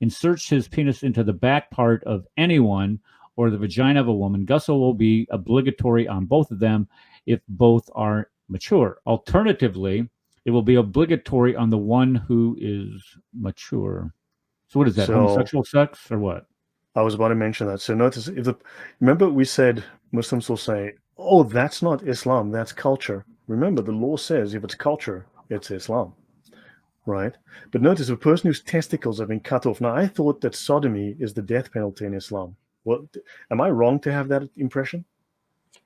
inserts his penis into the back part of anyone or the vagina of a woman, ghusl will be obligatory on both of them if both are mature. Alternatively, it will be obligatory on the one who is mature. So what is that, So- homosexual sex or what? I was about to mention that. So notice, remember we said Muslims will say, oh, that's not Islam, that's culture. Remember, the law says if it's culture, it's Islam, right? But notice a person whose testicles have been cut off. Now, I thought that sodomy is the death penalty in Islam. Well, am I wrong to have that impression?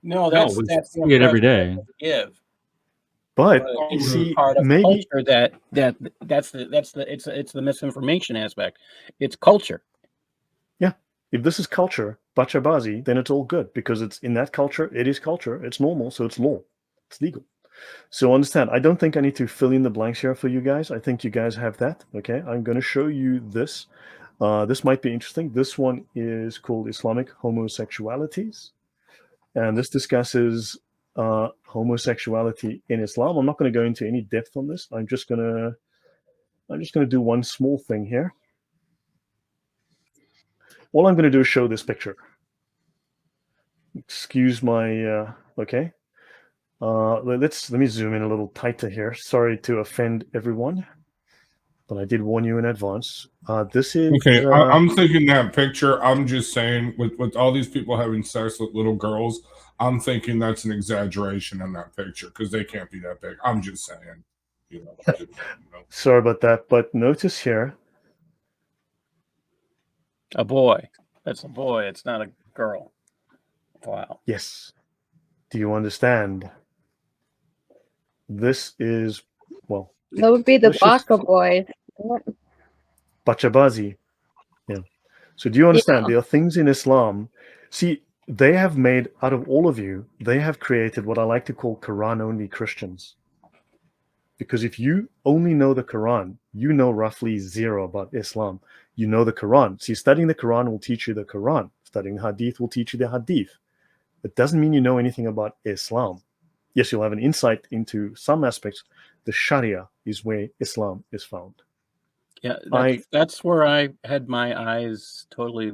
No, that's we the see it every day. impression that they give. But you see, part of maybe culture that's the misinformation aspect. It's culture. if this is culture, bachabazi, then it's all good because it's in that culture, it is culture, it's normal, so it's law, it's legal. So understand, I don't think I need to fill in the blanks here for you guys. I think you guys have that, okay? I'm going to show you this. This might be interesting. This one is called Islamic Homosexualities. And this discusses homosexuality in Islam. I'm not going to go into any depth on this. I'm just going to do one small thing here. All I'm going to do is show this picture. Excuse my, okay. Let me zoom in a little tighter here. Sorry to offend everyone, but I did warn you in advance. This is... Okay, I'm thinking that picture, I'm just saying, with all these people having sex with little girls, I'm thinking that's an exaggeration in that picture because they can't be that big. I'm just saying. Sorry about that, but notice here. A boy. That's a boy. It's not a girl. Wow. Yes. Do you understand? This is, well... That would be the Baka boys. Bachabazi. Yeah. So do you understand? There are things in Islam. See, they have made, out of all of you, they have created what I like to call Quran-only Christians. Because if you only know the Quran, you know roughly zero about Islam. You know the Quran. See, studying the Quran will teach you the Quran. Studying Hadith will teach you the Hadith. It doesn't mean you know anything about Islam. Yes, you'll have an insight into some aspects. The Sharia is where Islam is found. Yeah, that's where I had my eyes totally.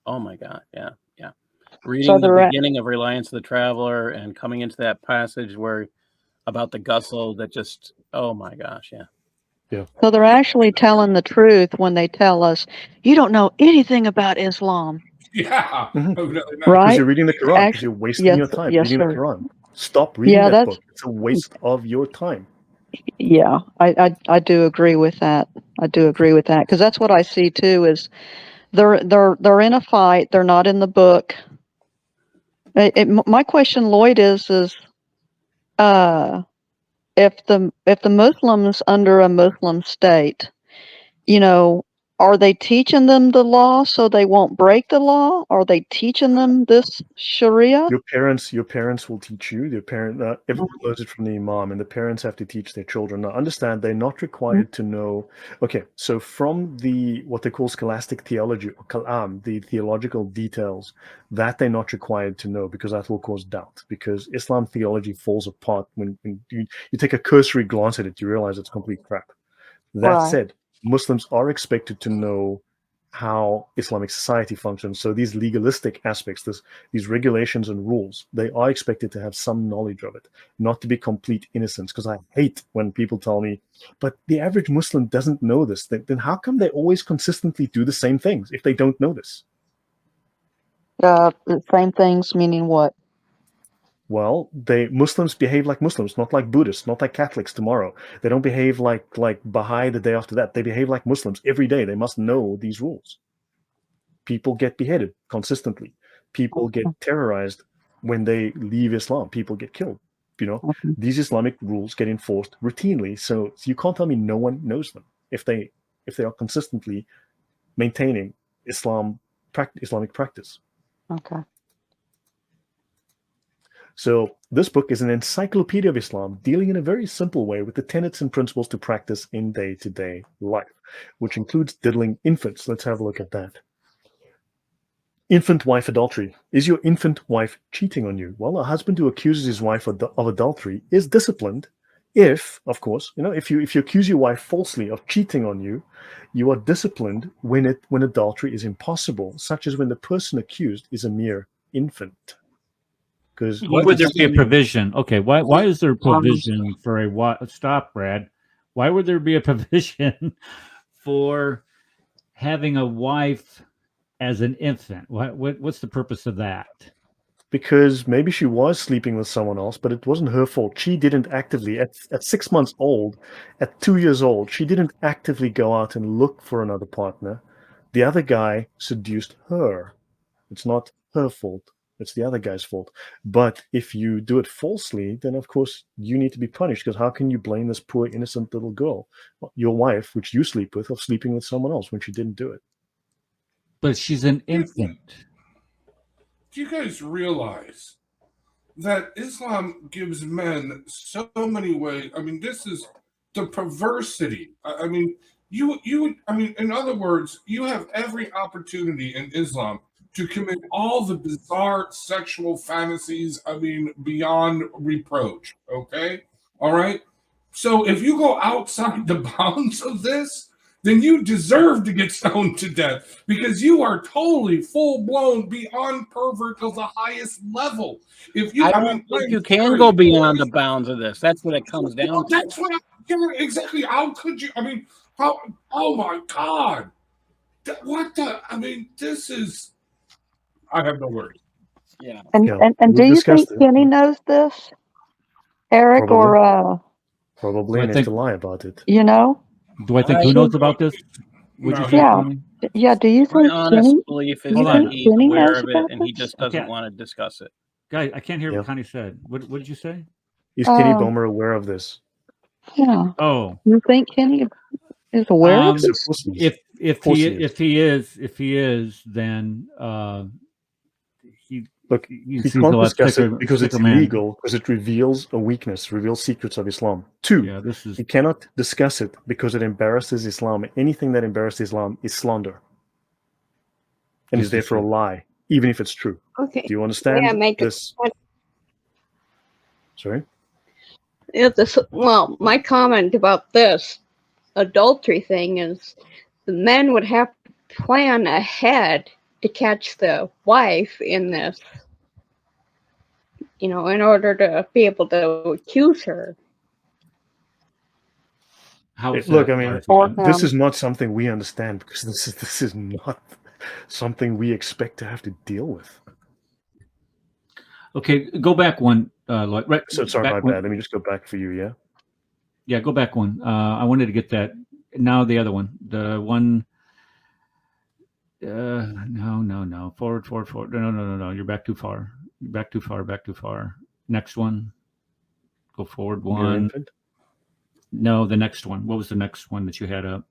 Oh my God! Yeah. Reading the beginning of Reliance of the Traveler and coming into that passage where about the ghusl, that just, oh my gosh, yeah. So they're actually telling the truth when they tell us you don't know anything about Islam. Yeah, right. Because you're reading the Quran. Because you're wasting your time reading the Quran. Stop reading that book. It's a waste of your time. Yeah, I do agree with that. I do agree with that because that's what I see too. Is they're in a fight. They're not in the book. My question, Lloyd, is if the Muslims under a Muslim state, are they teaching them the law so they won't break the law? Are they teaching them this Sharia? Your parents will teach you. Everyone learns it from the Imam, and the parents have to teach their children. Now, understand, they're not required to know. Okay, so from what they call scholastic theology, or kalam, the theological details, that they're not required to know because that will cause doubt. Because Islam theology falls apart when you take a cursory glance at it, you realize it's complete crap. That said, Muslims are expected to know how Islamic society functions. So these legalistic aspects, these regulations and rules, they are expected to have some knowledge of it, not to be complete innocents. Because I hate when people tell me, but the average Muslim doesn't know this. Then how come they always consistently do the same things if they don't know this? The same things meaning what? Well, Muslims behave like Muslims, not like Buddhists, not like Catholics tomorrow. They don't behave like Baha'i the day after that. They behave like Muslims every day. They must know these rules. People get beheaded consistently. People get terrorized when they leave Islam. People get killed. These Islamic rules get enforced routinely. So you can't tell me no one knows them if they are consistently maintaining Islamic practice. Okay. So this book is an encyclopedia of Islam dealing in a very simple way with the tenets and principles to practice in day-to-day life, which includes diddling infants. Let's have a look at that. Infant wife adultery. Is your infant wife cheating on you? Well, a husband who accuses his wife of adultery is disciplined If, of course, if you accuse your wife falsely of cheating on you, you are disciplined when adultery is impossible, such as when the person accused is a mere infant. Because why would there be a provision? Okay, why is there a provision for a stop, Brad? Why would there be a provision for having a wife as an infant? What's the purpose of that? Because maybe she was sleeping with someone else, but it wasn't her fault. She didn't actively, at 6 months old, at 2 years old, she didn't actively go out and look for another partner. The other guy seduced her. It's not her fault. It's the other guy's fault. But if you do it falsely, then of course you need to be punished, because how can you blame this poor innocent little girl, your wife, which you sleep with, of sleeping with someone else when she didn't do it? But she's an infant. Do you guys realize that Islam gives men so many ways? I mean, this is the perversity. I mean, in other words, you have every opportunity in Islam to commit all the bizarre sexual fantasies, beyond reproach, okay? All right? So if you go outside the bounds of this, then you deserve to get stoned to death, because you are totally full-blown beyond pervert of the highest level. If you, I don't think you can go beyond the bounds of this. That's what it comes down to. That's what exactly. How could you? How? Oh my God! This is. I have no words. Yeah. And do you think Kenny knows this, Eric, Probably. or probably, and to lie about it? Do I think who knows about this? Would you say, Tony? Yeah. Do you think my honest belief is that he's aware of it and he just doesn't want to discuss it? Guy, I can't hear what Connie said. What did you say? Is Kenny Bomer aware of this? Yeah. Oh. You think Kenny is aware of this? If he is, then he can't discuss it because it's illegal, because it reveals a weakness, reveals secrets of Islam. 2, he cannot discuss it because it embarrasses Islam. Anything that embarrasses Islam is slander, and is therefore a lie, even if it's true. Okay. Do you understand this? Sorry? Well, my comment about this adultery thing is the men would have to plan ahead to catch the wife in this, in order to be able to accuse her. Look, this is not something we understand, because this is not something we expect to have to deal with. Okay, go back one, Lloyd. Right. So sorry, my bad. Let me just go back for you, yeah? Yeah, go back one. I wanted to get that. Now the other one. The one... no. Forward. No. You're back too far. Back too far. Next one. Go forward one. No, the next one. What was the next one that you had up?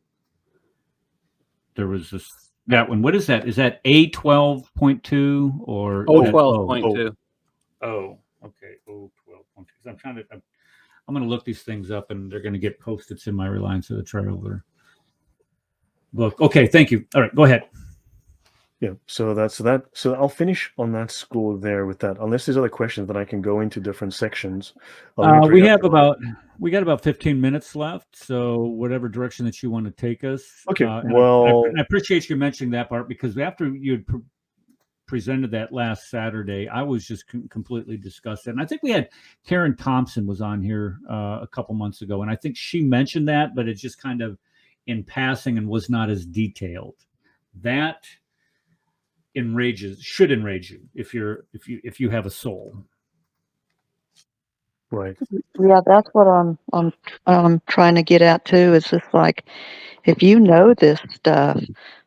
There was that one. What is that? Is that A12.2 or 12.2? Oh, okay. 12.2. I'm going to look these things up, and they're going to get posted in my Reliance of the Traveler book. Okay, thank you. All right, go ahead. Yeah, so that's that. So I'll finish on that score there with that. Unless there's other questions, then I can go into different sections. We got about 15 minutes left. So whatever direction that you want to take us. Okay. I appreciate you mentioning that part, because after you had presented that last Saturday, I was just completely disgusted. And I think we had Karen Thompson was on here a couple months ago, and I think she mentioned that, but it just kind of in passing and was not as detailed. That should enrage you if you have a soul. Right. Yeah, that's what I'm trying to get at too. It's just like, if you know this stuff,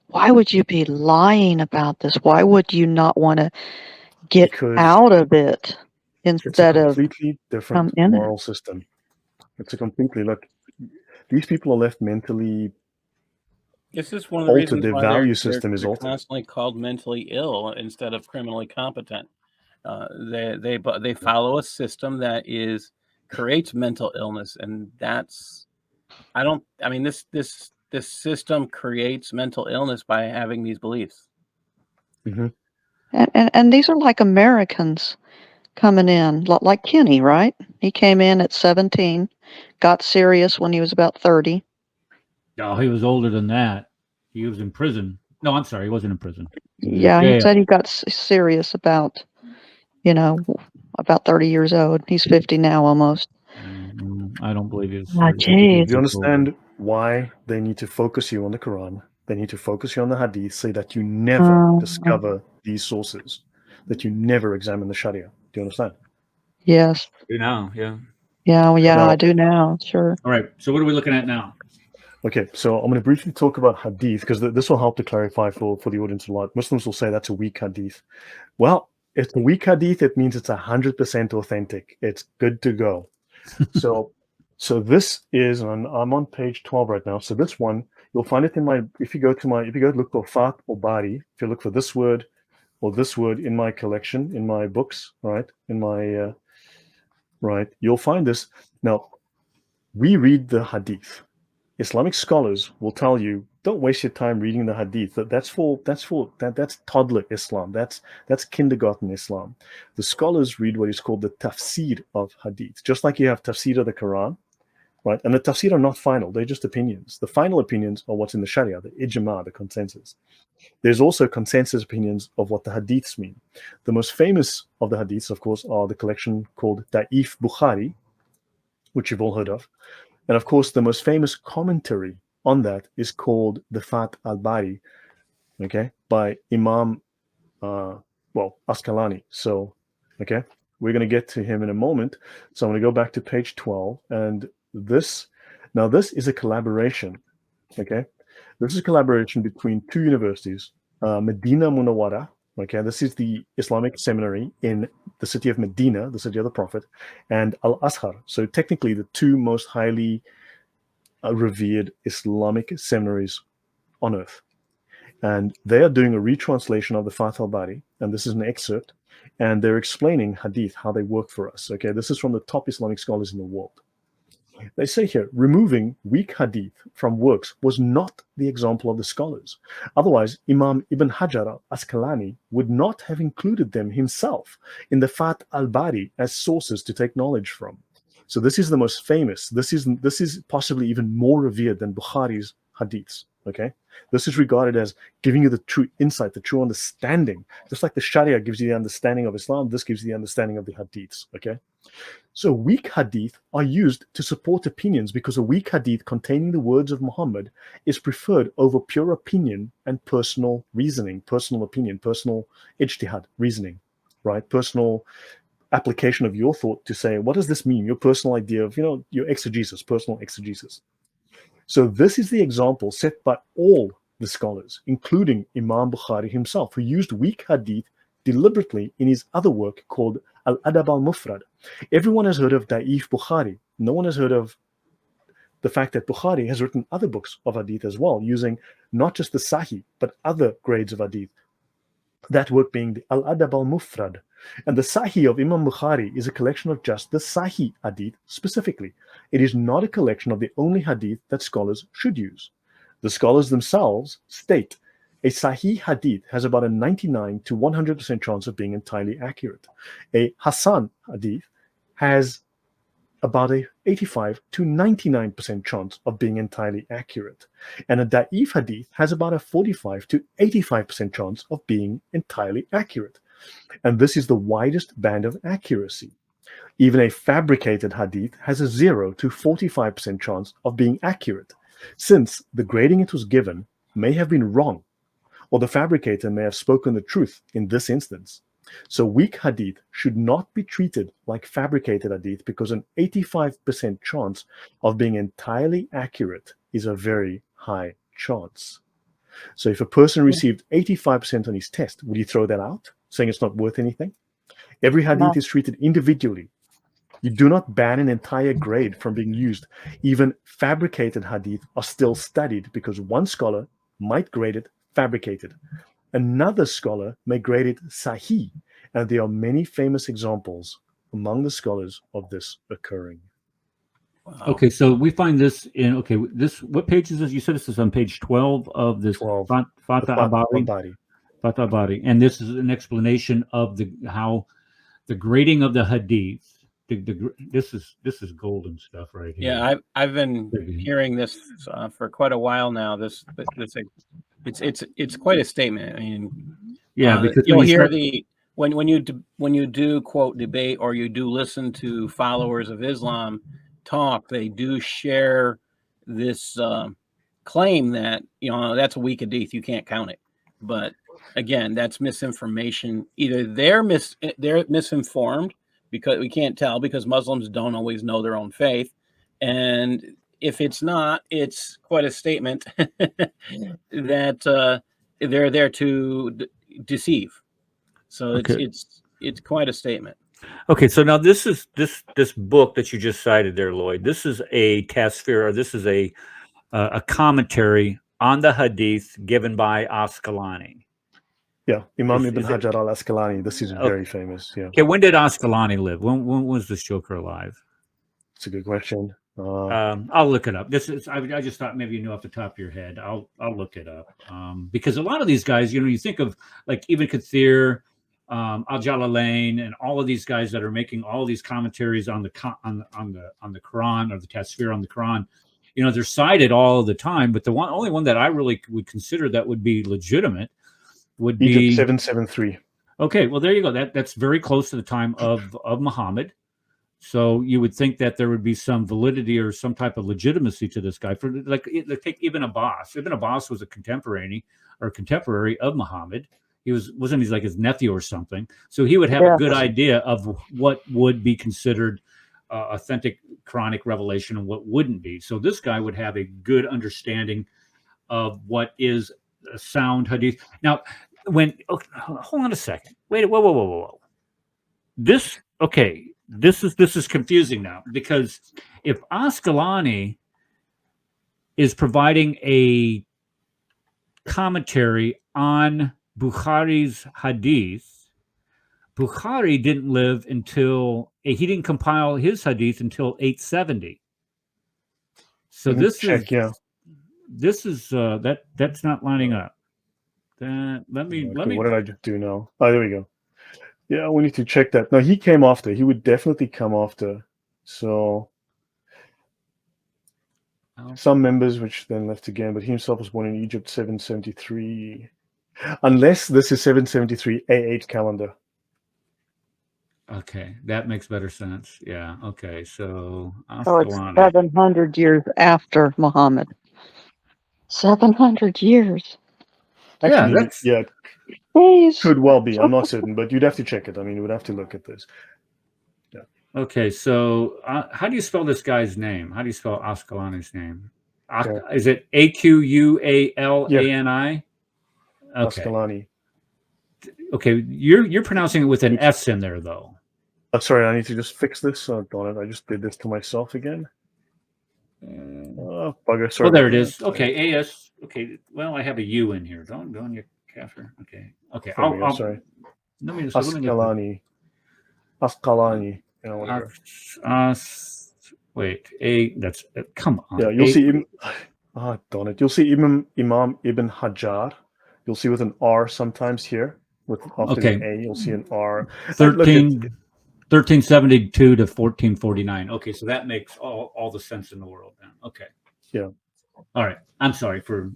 why would you be lying about this? Why would you not want to get out of it instead of completely different moral system? It's a completely these people are left mentally. This is one of the reasons their why value they're system is altered. Constantly called mentally ill instead of criminally competent. They follow a system that creates mental illness, and this system creates mental illness by having these beliefs. Mm-hmm. And these are like Americans coming in, like Kenny, right? He came in at 17, got serious when he was about 30. No, he was older than that. He was in prison. No, I'm sorry, he wasn't in prison. Yeah, he said he got serious about, about 30 years old. He's 50 now almost. I don't believe he's. Oh, geez. Do you understand why they need to focus you on the Quran? They need to focus you on the Hadith so that you never discover these sources, that you never examine the Sharia. Do you understand? Yes. Now, yeah. Yeah, Now, I do now. Sure. All right. So what are we looking at now? Okay, so I'm going to briefly talk about Hadith because this will help to clarify for the audience a lot. Muslims will say that's a weak Hadith. Well, if it's a weak Hadith, it means it's 100% authentic. It's good to go. So this is I'm on page 12 right now. So this one, you'll find it if you go look for Fatuh or Bari, if you look for this word or this word in my collection, in my books, right? You'll find this. Now, we read the Hadith. Islamic scholars will tell you, don't waste your time reading the Hadith. That's toddler Islam. That's kindergarten Islam. The scholars read what is called the tafsir of Hadith, just like you have tafsir of the Quran, right? And the tafsir are not final; they're just opinions. The final opinions are what's in the Sharia, the ijma, the consensus. There's also consensus opinions of what the Hadiths mean. The most famous of the Hadiths, of course, are the collection called Da'if Bukhari, which you've all heard of. And of course, the most famous commentary on that is called the al-Bari, okay, by Imam, Asqalani. So, okay, we're going to get to him in a moment. So I'm going to go back to page 12. And this is a collaboration, okay? This is a collaboration between two universities, Medina Munawwara. Okay, this is the Islamic seminary in the city of Medina, the city of the Prophet, and Al-Azhar. So technically the two most highly revered Islamic seminaries on earth. And they are doing a retranslation of the Fatuh al-Bari, and this is an excerpt, and they're explaining Hadith, how they work for us. Okay, this is from the top Islamic scholars in the world. They say here, removing weak Hadith from works was not the example of the scholars. Otherwise, Imam Ibn Hajar al-Asqalani would not have included them himself in the Fatuh al-Bari as sources to take knowledge from. So this is the most famous. This is possibly even more revered than Bukhari's Hadiths. Okay, this is regarded as giving you the true insight, the true understanding. Just like the Sharia gives you the understanding of Islam, this gives you the understanding of the Hadiths. Okay. So weak Hadith are used to support opinions because a weak Hadith containing the words of Muhammad is preferred over pure opinion and personal reasoning, personal opinion, personal ijtihad, reasoning, right? Personal application of your thought to say, what does this mean? Your personal idea of, your exegesis, personal exegesis. So this is the example set by all the scholars, including Imam Bukhari himself, who used weak Hadith deliberately in his other work called Al-Adab al-Mufrad. Everyone has heard of Da'if Bukhari. No one has heard of the fact that Bukhari has written other books of Hadith as well, using not just the Sahih, but other grades of Hadith. That work being the Al-Adab al-Mufrad. And the Sahih of Imam Bukhari is a collection of just the Sahih Hadith specifically. It is not a collection of the only Hadith that scholars should use. The scholars themselves state a Sahih Hadith has about a 99 to 100% chance of being entirely accurate. A Hasan Hadith has about a 85 to 99% chance of being entirely accurate. And a Da'if Hadith has about a 45 to 85% chance of being entirely accurate. And this is the widest band of accuracy. Even a fabricated Hadith has a 0 to 45% chance of being accurate, since the grading it was given may have been wrong, or the fabricator may have spoken the truth in this instance. So weak Hadith should not be treated like fabricated Hadith because an 85% chance of being entirely accurate is a very high chance. So if a person received 85% on his test, would he throw that out, saying it's not worth anything? Every Hadith is treated individually. You do not ban an entire grade from being used. Even fabricated Hadith are still studied because one scholar might grade it fabricated. Another scholar may grade it Sahih, and there are many famous examples among the scholars of this occurring. Wow. Okay, so we find this in, what page is this? You said this is on page 12 of this Fatuh al-Bari. Fatuh al-Bari. And this is an explanation of how the grading of the Hadith. This is golden stuff right here. Yeah, I've been hearing this for quite a while now. It's quite a statement. I mean, yeah, because you'll hear when you do quote debate or you do listen to followers of Islam talk, they do share this claim that that's a weak hadith, you can't count it. But again, that's misinformation. Either they're misinformed, because we can't tell, because Muslims don't always know their own faith, and if it's not, it's quite a statement that they're there to deceive. So it's quite a statement. Okay, so now this book that you just cited there, Lloyd. This is a tasfir, or this is a commentary on the Hadith given by Asqalani. Yeah, Imam Ibn Hajar al-Asqalani. This is very famous. Yeah. Okay, when did Asqalani live? When was this joker alive? It's a good question. I'll look it up. I just thought maybe you knew off the top of your head. I'll look it up because a lot of these guys, you think of like Ibn Kathir, Al-Jalalain, and all of these guys that are making all these commentaries on the Quran, or the tasfir on the Quran. They're cited all the time, but the only one that I really would consider that would be legitimate would be Egypt 773. Okay, well there you go. That's very close to the time of Muhammad. So you would think that there would be some validity or some type of legitimacy to this guy. For take Ibn Abbas. Ibn Abbas was a contemporary of Muhammad. He wasn't he like his nephew or something. So he would have a good idea of what would be considered authentic Quranic revelation and what wouldn't be. So this guy would have a good understanding of what is a sound hadith. Now, hold on a second. Wait, whoa. This is confusing now, because if Asqalani is providing a commentary on Bukhari's hadith, Bukhari didn't live until he didn't compile his hadith until 870. So that's not lining up. Let me. What did I do now? Oh, there we go. Yeah, we need to check that. No, he came after. He would definitely come after. So some members, which then left again, but he himself was born in Egypt 773. Unless this is 773 A8 calendar. Okay, that makes better sense. Yeah. Okay, so it's 700 years after Muhammad. 700 years. Actually, Please. Could well be. I'm not certain, but you'd have to check it. I mean, you would have to look at this. Yeah. Okay, so how do you spell this guy's name? How do you spell Asqalani's name? Is it Aqulani? Okay. Asqalani. Okay, you're pronouncing it with an S in there, though. Sorry, I need to just fix this. Darn it, I just did this to myself again. Bugger. Sorry. Oh, there it is. Okay, AS. Okay, well, I have a U in here. Don't you, Kafir. Okay. Sorry. Let me just. Asqalani. Asqalani. Wait. That's. Come on. Yeah, you'll see. Darn it. You'll see Imam Ibn Hajar. You'll see with an R sometimes here. After the A, you'll see an R. 1372 to 1449. Okay, so that makes all the sense in the world then. Okay. Yeah. All right. I'm sorry for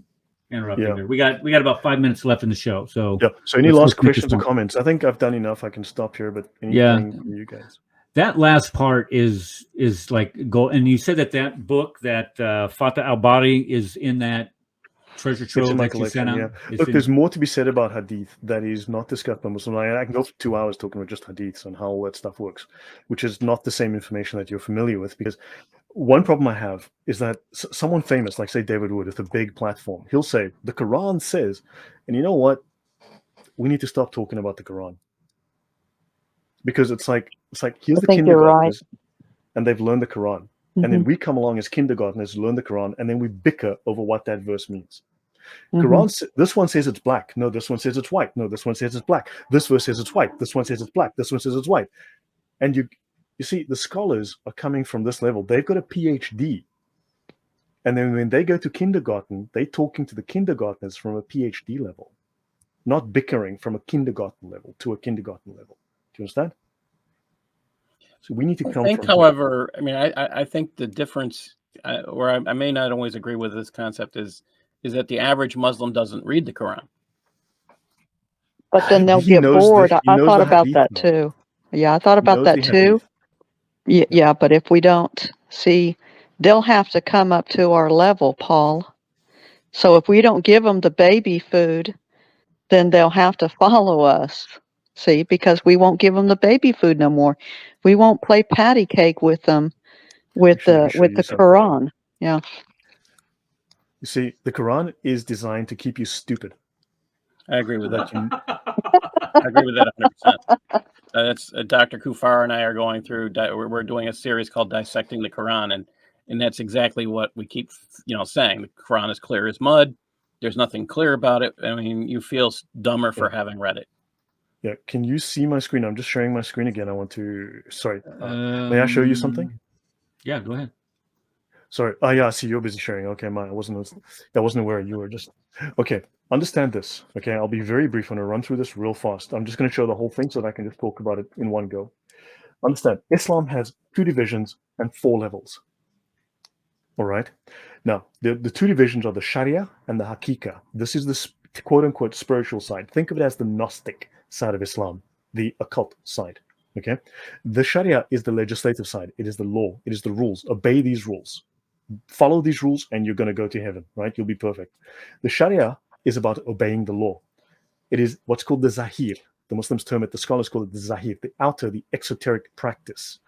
interrupting there. We got about 5 minutes left in the show. So So any last questions or comments? I think I've done enough. I can stop here, but anything from you guys? That last part is like go. And you said that book that Fatuh al-Bari is in that treasure trove in my that you sent out. Look, there's more to be said about hadith that is not discussed by Muslims. I can go for 2 hours talking about just hadiths and how all that stuff works, which is not the same information that you're familiar with. Because one problem I have is that someone famous, like say David Wood, with a big platform, he'll say the Quran says, and you know what? We need to stop talking about the Quran, because it's like here's the kindergartners, and they've learned the Quran. And then we come along as kindergartners, learn the Quran, and then we bicker over what that verse means. Quran, this one says it's black. No, this one says it's white. No, this one says it's black. This verse says it's white. This one says it's black. This one says it's white. And you see, the scholars are coming from this level. They've got a PhD. And then when they go to kindergarten, they're talking to the kindergartners from a PhD level, not bickering from a kindergarten level to a kindergarten level. Do you understand? So we need to come. I think, however, I mean, I think the difference, where I may not always agree with this concept, is that the average Muslim doesn't read the Quran. But then they'll get bored. I thought about that too. Yeah, I thought about that too. Yeah, but if we don't see, they'll have to come up to our level, Paul. So if we don't give them the baby food, then they'll have to follow us. See, because we won't give them the baby food no more. We won't play patty cake with them with the Quran. Yeah. You see, the Quran is designed to keep you stupid. I agree with that. I agree with that 100%. That's Dr. Kufar and I are going through. We're doing a series called Dissecting the Quran, and that's exactly what we keep, saying. The Quran is clear as mud. There's nothing clear about it. I mean, you feel dumber for having read it. Yeah. Can you see my screen? I'm just sharing my screen again. I want to. Sorry. May I show you something? Yeah. Go ahead. Sorry. Oh, yeah. I see you're busy sharing. Okay, I wasn't aware you were just. Okay. Understand this. Okay. I'll be very brief. I'm going to run through this real fast. I'm just going to show the whole thing so that I can just talk about it in one go. Understand. Islam has 2 divisions and 4 levels. All right. Now, the 2 divisions are the Sharia and the Hakika. This is the quote unquote spiritual side. Think of it as the gnostic side of Islam, the occult side. Okay. The Sharia is the legislative side. It is the law. It is the rules. Obey these rules. Follow these rules and you're going to go to heaven, right? You'll be perfect. The Sharia is about obeying the law. It is what's called the Zahir. The Muslims term it, the scholars call it the Zahir, the outer, the exoteric practice.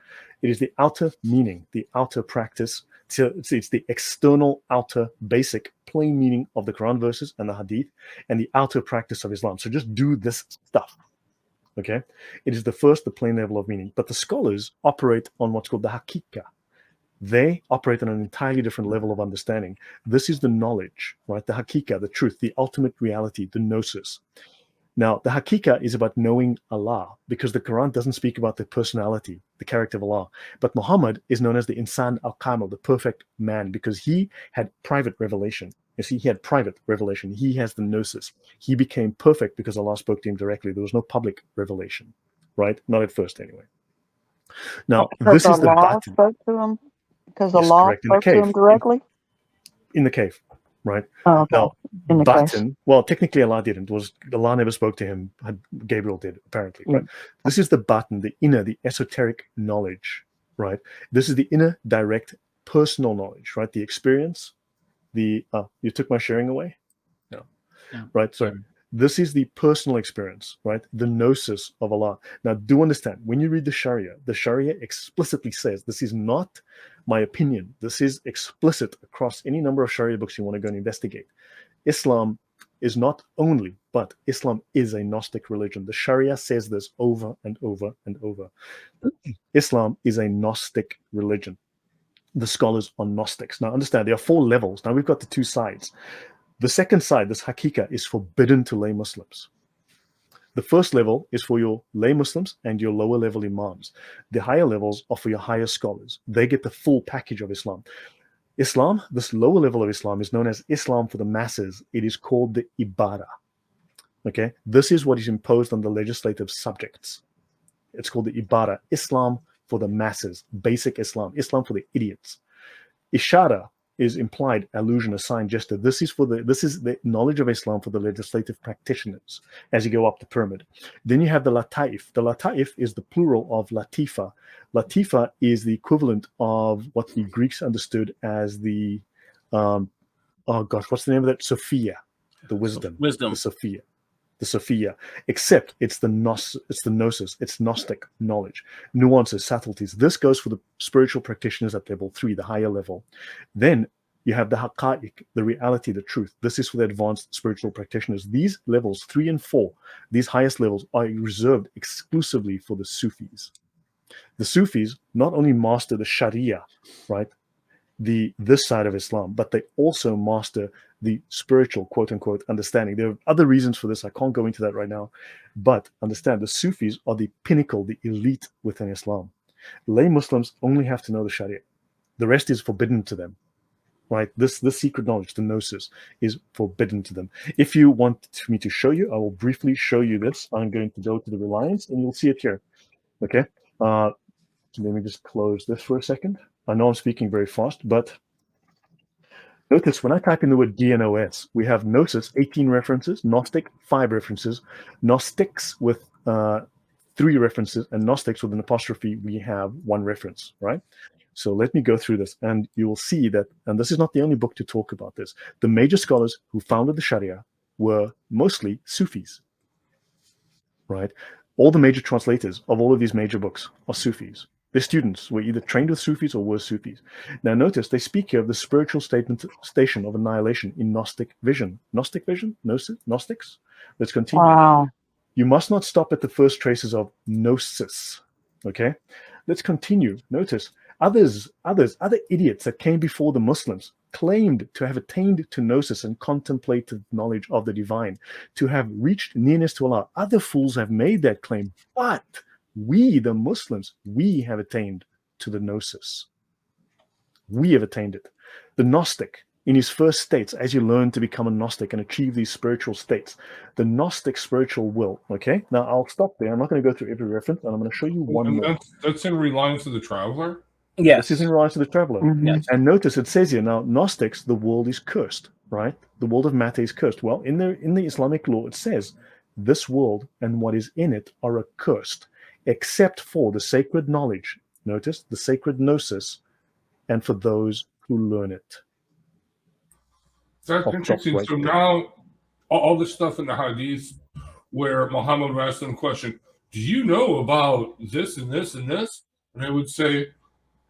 It is the outer meaning, the outer practice. It's the external, outer, basic, plain meaning of the Quran verses and the Hadith, and the outer practice of Islam. So just do this stuff. Okay? It is the plain level of meaning. But the scholars operate on what's called the Hakika. They operate on an entirely different level of understanding. This is the knowledge, right? The Hakika, the truth, the ultimate reality, the gnosis. Now, the Hakika is about knowing Allah, because the Quran doesn't speak about the personality, the character of Allah. But Muhammad is known as the Insan al-Kamil, the perfect man, because he had private revelation. You see, he had private revelation. He has the gnosis. He became perfect because Allah spoke to him directly. There was no public revelation, right? Not at first, anyway. Now, this is the button. Spoke to him? Because Allah spoke to him directly? In the cave. Right. Oh, okay. Now, in the button. case. Well, technically, Allah didn't. Allah never spoke to him. Gabriel did, apparently. Right. This is the button, the inner, the esoteric knowledge. Right. This is the inner, direct, personal knowledge. Right. The experience. You took my sharing away. No. Yeah. Right. So this is the personal experience. Right. The gnosis of Allah. Now, do understand when you read the Sharia explicitly says this is not my opinion. This is explicit across any number of Sharia books you want to go and investigate. Islam is not only, but Islam is a Gnostic religion. The Sharia says this over and over and over. Islam is a Gnostic religion. The scholars are Gnostics. Now understand, there are 4 levels. Now we've got the 2 sides. The second side, this Hakika, is forbidden to lay Muslims. The first level is for your lay Muslims and your lower level imams. The higher levels are for your higher scholars. They get the full package of Islam. Islam, this lower level of Islam, is known as Islam for the masses. It is called the Ibadah. Okay? This is what is imposed on the legislative subjects. It's called the Ibadah. Islam for the masses. Basic Islam. Islam for the idiots. Ishara is implied, allusion, a sign, gesture. This is the knowledge of Islam for the legislative practitioners as you go up the pyramid. Then you have the Lataif. The Lataif is the plural of Latifa. Latifa is the equivalent of what the Greeks understood as the what's the name of that? Sophia, the wisdom. The Sophia. The Sophia, except it's the gnosis, it's Gnostic knowledge, nuances, subtleties. This goes for the spiritual practitioners at level 3, the higher level. Then you have the haqa'iq, the reality, the truth. This is for the advanced spiritual practitioners. These levels 3 and 4, these highest levels, are reserved exclusively for the Sufis. The Sufis not only master the Sharia, right, this side of Islam, but they also master the spiritual, quote unquote, understanding. There are other reasons for this. I can't go into that right now, but understand the Sufis are the pinnacle, the elite within Islam. Lay Muslims only have to know the Sharia. The rest is forbidden to them, right? This secret knowledge, the gnosis, is forbidden to them. If you want me to show you, I will briefly show you this. I'm going to go to the Reliance and you'll see it here. Okay. So let me just close this for a second. I know I'm speaking very fast, but notice when I type in the word GNOS, we have Gnosis, 18 references, Gnostic, 5 references, Gnostics with 3 references, and Gnostics with an apostrophe, we have 1 reference, right? So let me go through this, and you will see that, and this is not the only book to talk about this, the major scholars who founded the Sharia were mostly Sufis, right? All the major translators of all of these major books are Sufis. Their students were either trained with Sufis or were Sufis. Now notice they speak here of the spiritual station of annihilation in Gnostic vision. Gnostic vision? Gnostics? Let's continue. Wow. You must not stop at the first traces of gnosis. Okay? Let's continue. Notice other idiots that came before the Muslims claimed to have attained to gnosis and contemplative knowledge of the divine, to have reached nearness to Allah. Other fools have made that claim, but we, the Muslims, we have attained to the gnosis. We have attained it. The Gnostic, in his first states, as you learn to become a Gnostic and achieve these spiritual states, the Gnostic spiritual will, okay? Now, I'll stop there. I'm not going to go through every reference, and I'm going to show you one more. That's in Reliance of the Traveler? Yes. This is in Reliance of the Traveler. Mm-hmm. Yes. And notice it says here, now, Gnostics, the world is cursed, right? The world of matter is cursed. Well, in the Islamic law, it says, this world and what is in it are accursed, except for the sacred knowledge, notice, the sacred gnosis, and for those who learn it. That's interesting. Right so there. Now, all the stuff in the Hadith where Muhammad would ask them a question, do you know about this and this and this? And they would say,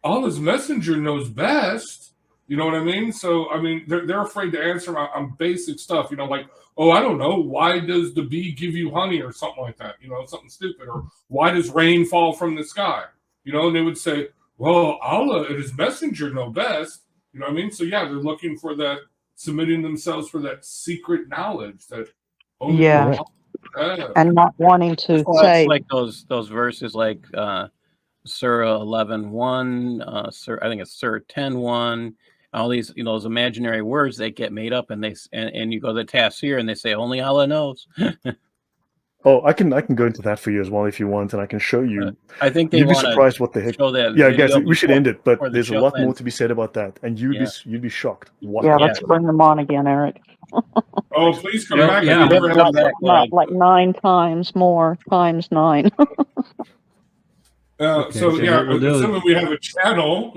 Allah's messenger knows best. You know what I mean? So, I mean, they're afraid to answer on basic stuff, you know, like, oh, I don't know, why does the bee give you honey or something like that? You know, something stupid. Or why does rain fall from the sky? You know, and they would say, well, Allah and his messenger know best. You know what I mean? So, yeah, they're looking for that, submitting themselves for that secret knowledge that only Yeah. Allah has. And not wanting to Well, say, it's like those verses like Surah 11:1, I think it's Surah 10:1. All these, you know, those imaginary words that get made up, and you go to the tafsir and they say only Allah knows. Oh, I can go into that for you as well if you want, and I can show you. I think they You'd be want surprised what the heck. show that. Yeah, video guys, we should end it, but before the there's a show lot more ends. to be said about that, and you'd be shocked. What yeah, the let's heck? bring them on again, Eric. Oh, please come Yeah, back. yeah. If you ever have Come back. Not like 9 times more, times 9. Okay, so, yeah, we'll do assuming we have a channel.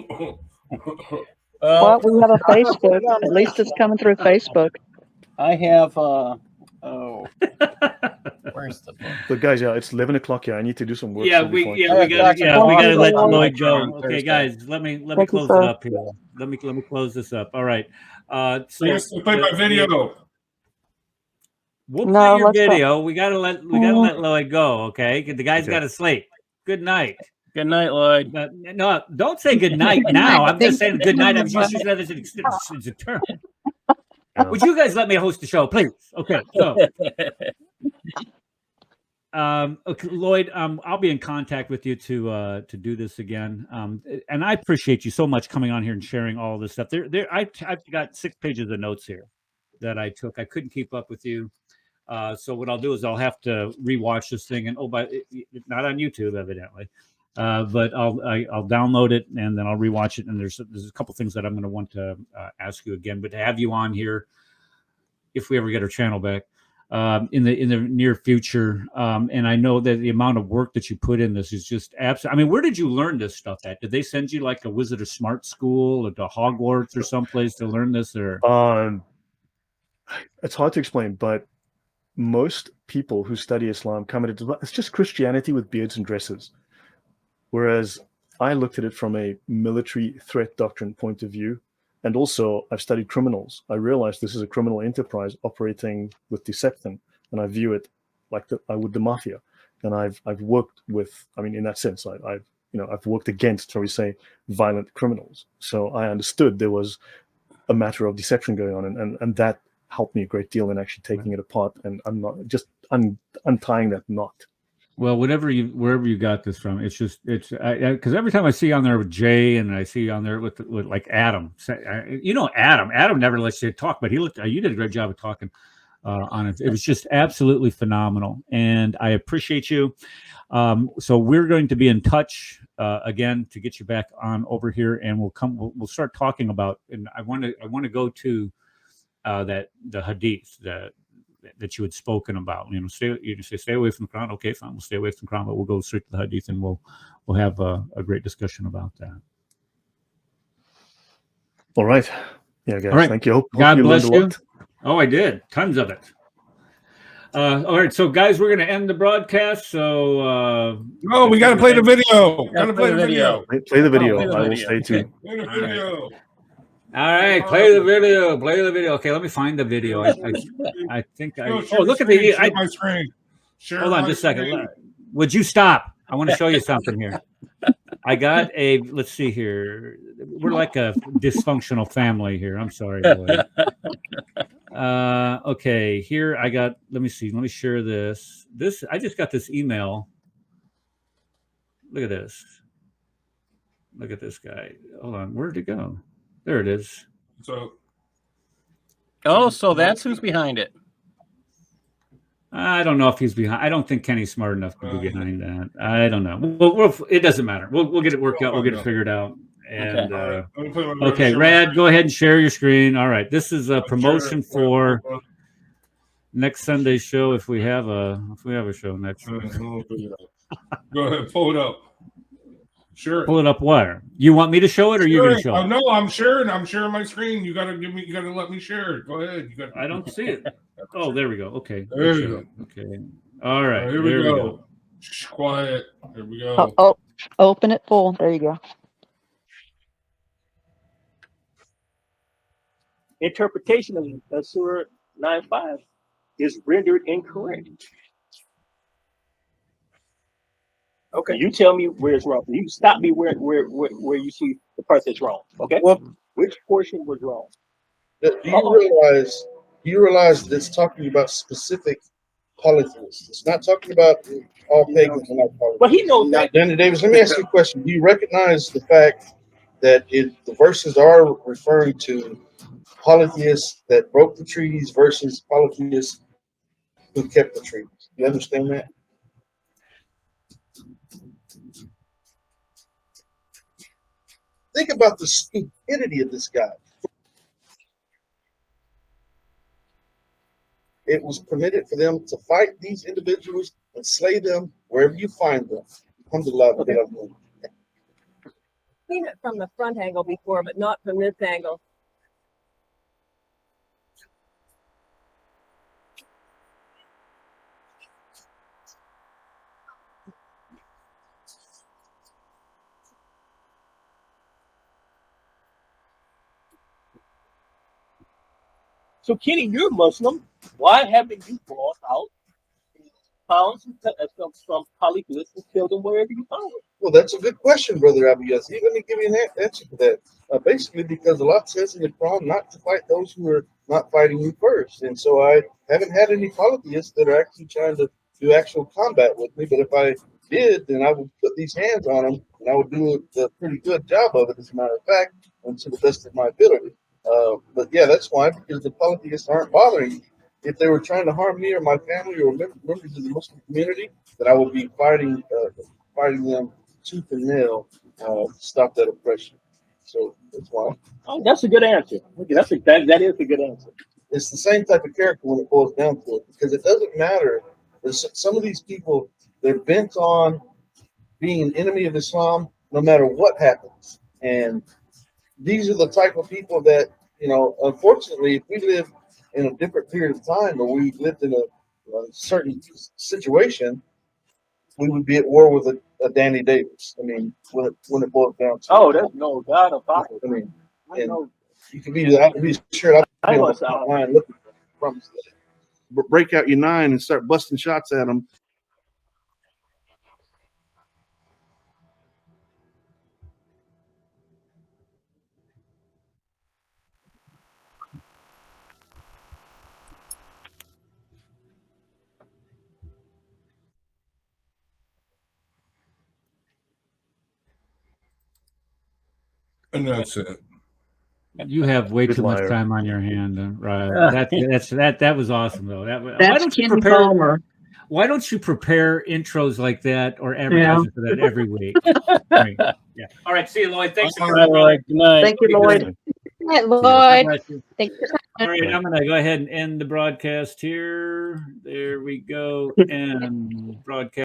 Well, we have a Facebook. At least it's coming through Facebook. I have where's the book? But guys, yeah, it's 11 o'clock here. I need to do some work. Yeah, so we before I gotta let on Lloyd Thursday. go. Okay, guys, let me Thank you, close sir. it up here. Let me close this up. All right. So Yes, play my video. We'll No, play your let's go. video. We gotta let Lloyd go. Okay, the guy's Okay. got to sleep. Good night. Good night, Lloyd. No, don't say good night now. I'm just saying good night. I'm just using that as a term. Would you guys let me host the show, please? Okay. So, okay, Lloyd, I'll be in contact with you to do this again. And I appreciate you so much coming on here and sharing all this stuff. I've got 6 pages of notes here that I took. I couldn't keep up with you. So what I'll do is I'll have to rewatch this thing, and not on YouTube, evidently. But I'll download it and then I'll rewatch it. And there's a couple things that I'm going to want to ask you again. But to have you on here, if we ever get our channel back in the near future, and I know that the amount of work that you put in this is just absolute. I mean, where did you learn this stuff at? Did they send you like a Wizard of Smart School or to Hogwarts or someplace to learn this? Or it's hard to explain, but most people who study Islam come at it. It's just Christianity with beards and dresses. Whereas I looked at it from a military threat doctrine point of view. And also, I've studied criminals. I realized this is a criminal enterprise operating with deception. And I view it like I would the mafia. And I've worked with, I mean, in that sense, I've worked against, shall we say, violent criminals. So I understood there was a matter of deception going on. And that helped me a great deal in actually taking it apart. And I'm not just untying that knot. Well, wherever you got this from, it's just because every time I see on there with Jay and I see on there with like Adam, Adam never lets you talk, but you did a great job of talking. on it. It was just absolutely phenomenal, and I appreciate you. So we're going to be in touch again to get you back on over here, and we'll start talking about. And I want to go to the Hadith that you had spoken about. Stay away from the Quran. Okay, fine, we'll stay away from the Quran, but we'll go straight to the Hadith, and we'll have a great discussion about that. All right. Yeah, guys. All right. Thank you. Hope God you bless learned a you. lot. Oh, I did. Tons of it. All right, so guys, we're going to end the broadcast. So, no, we got to play the video. Got to play the video. Play the video. Play the I will video. stay tuned. Play the video. All right, play the video. Play the video. Okay, let me find the video. I think I. No, Look at the. Share my screen. Share Hold on, my just a second. screen. Would you stop? I want to show you something here. I got a. Let's see here. We're like a dysfunctional family here. I'm sorry, boy. Okay, here I got. Let me see. Let me share this. I just got this email. Look at this. Look at this guy. Hold on. Where'd it go? There it is. So that's who's behind it. I don't know if he's behind. I don't think Kenny's smart enough to be behind that. I don't know. Well, it doesn't matter. We'll get it worked out. We'll get it figured out. And okay, Rad, go ahead and share your screen. All right, this is a promotion for next Sunday's show if we have a show next. Go ahead, pull it up. Sure. Pull it up where? You want me to show it or you gonna show it? No, I'm sharing my screen. You gotta let me share it. Go ahead. I don't see it. Oh, there we go. Okay. There you go. Okay. All right. Here we go. Shh, quiet. Here we go. Oh, open it full. There you go. Interpretation of Surah 9:5 is rendered incorrect. Okay. You tell me where it's wrong. You stop me where you see the part that's wrong. Okay. Well, which portion was wrong? Do you realize that it's talking about specific polytheists? It's not talking about all pagans and all polytheists. But he knows that. Danny Davis, let me ask you a question. Do you recognize the fact that the verses are referring to polytheists that broke the treaties versus polytheists who kept the treaties? You understand that? Think about the stupidity of this guy. It was permitted for them to fight these individuals and slay them wherever you find them. Alhamdulillah. Okay. I've seen it from the front angle before, but not from this angle. So, Kenny, you're Muslim. Why haven't you brought out found some polytheists and killed them wherever you found them? Well, that's a good question, Brother Abu Yazid. Let me give you an answer to that. Basically, because Allah says in the Quran not to fight those who are not fighting you first. And so I haven't had any polytheists that are actually trying to do actual combat with me. But if I did, then I would put these hands on them, and I would do a pretty good job of it, as a matter of fact, and to the best of my ability. But yeah, that's why, because the polytheists aren't bothering me. If they were trying to harm me or my family or members of the Muslim community, then I would be fighting them tooth and nail to stop that oppression. So that's why. Oh, that's a good answer. Okay, that is a good answer. It's the same type of character when it boils down to it, because it doesn't matter. Some of these people, they're bent on being an enemy of Islam no matter what happens. And these are the type of people that, unfortunately, if we live in a different period of time, or we lived in a certain situation, we would be at war with a Danny Davis. I mean, when it boils down to there's no doubt about it. I mean, you can be sure I'm online looking for them. Break out your 9 and start busting shots at them. And that's it. You have way Good too much liar. time on your hand, right? That was awesome though. Why That's don't you Kenny prepare? Palmer. Why don't you prepare intros like that or advertising for that every week? Right. Yeah. All right. See you, Lloyd. Thanks All again. right, Lloyd. Good night. Thank you, Lloyd. Good night, God Lloyd. bless you. Thanks for All coming. right, I'm going to go ahead and end the broadcast here. There we go. End broadcast.